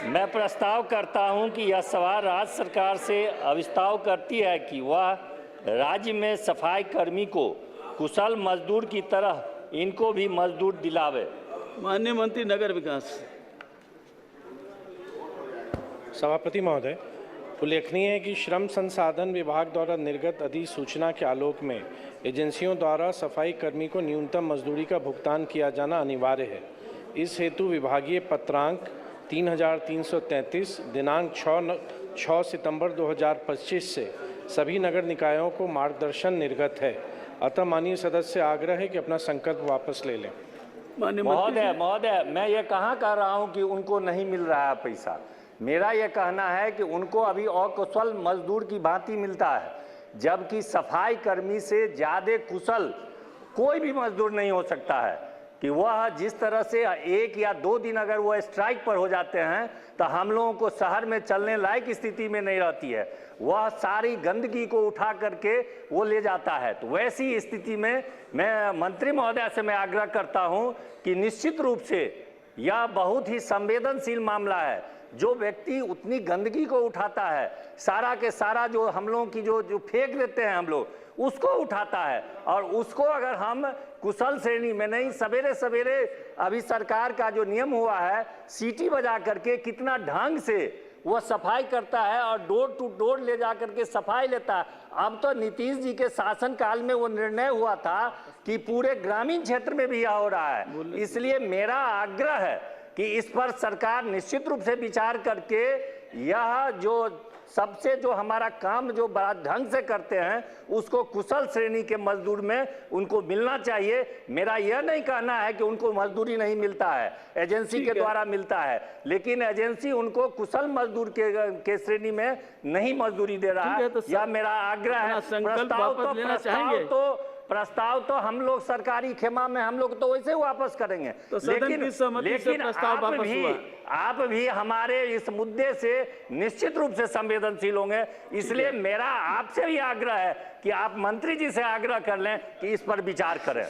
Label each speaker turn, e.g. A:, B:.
A: मैं प्रस्ताव करता हूं कि यह सवाल राज्य सरकार से अविस्ताव करती है कि वह राज्य में सफाई कर्मी को कुशल मजदूर की तरह इनको भी मजदूर दिलावे।
B: माननीय मंत्री नगर विकास।
C: सभापति महोदय, उल्लेखनीय है कि श्रम संसाधन विभाग द्वारा निर्गत अधिसूचना के आलोक में एजेंसियों द्वारा सफाई कर्मी को न्यूनतम मजदूरी का भुगतान किया जाना अनिवार्य है। इस हेतु विभागीय पत्रांक 3333 दिनांक 6 सितंबर 2025 से सभी नगर निकायों को मार्गदर्शन निर्गत है। अतः माननीय सदस्य आग्रह है कि अपना संकल्प वापस ले लें।
A: महोदय, मैं ये कहाँ कह रहा हूँ कि उनको नहीं मिल रहा है पैसा। मेरा ये कहना है कि उनको अभी अकुशल मजदूर की भांति मिलता है, जबकि सफाई कर्मी से ज़्यादा कुशल कोई भी मजदूर नहीं हो सकता है। कि वह जिस तरह से 1 या 2 दिन अगर वह स्ट्राइक पर हो जाते हैं तो हम लोगों को शहर में चलने लायक स्थिति में नहीं रहती है। वह सारी गंदगी को उठा करके वो ले जाता है। तो वैसी स्थिति में मैं मंत्री महोदय से मैं आग्रह करता हूं कि निश्चित रूप से यह बहुत ही संवेदनशील मामला है। जो व्यक्ति उतनी गंदगी को उठाता है, सारा के सारा जो हम लोगों की जो फेंक देते हैं हम लोग, उसको उठाता है, और उसको अगर हम कुशल श्रेणी में नहीं, सवेरे सवेरे अभी सरकार का जो नियम हुआ है, सीटी बजा करके कितना ढंग से वह सफाई करता है और डोर टू डोर ले जा करके सफाई लेता है। अब तो नीतीश जी के शासनकाल में वो निर्णय हुआ था कि पूरे ग्रामीण क्षेत्र में भी यह हो रहा है। इसलिए मेरा आग्रह है कि इस पर सरकार निश्चित रूप से विचार करके यह जो सबसे जो हमारा काम जो बड़ा ढंग से करते हैं उसको कुशल श्रेणी के मजदूर में उनको मिलना चाहिए। मेरा यह नहीं कहना है कि उनको मजदूरी नहीं मिलता है, एजेंसी के द्वारा मिलता है, लेकिन एजेंसी उनको कुशल मजदूर के श्रेणी में नहीं मजदूरी दे रहा है। यह मेरा आग्रह है। प्रस्ताव तो हम लोग सरकारी खेमा में हम लोग तो वैसे वापस करेंगे,
B: तो लेकिन
A: आप भी हमारे इस मुद्दे से निश्चित रूप से संवेदनशील होंगे। इसलिए मेरा आपसे भी आग्रह है कि आप मंत्री जी से आग्रह कर लें कि इस पर विचार करें।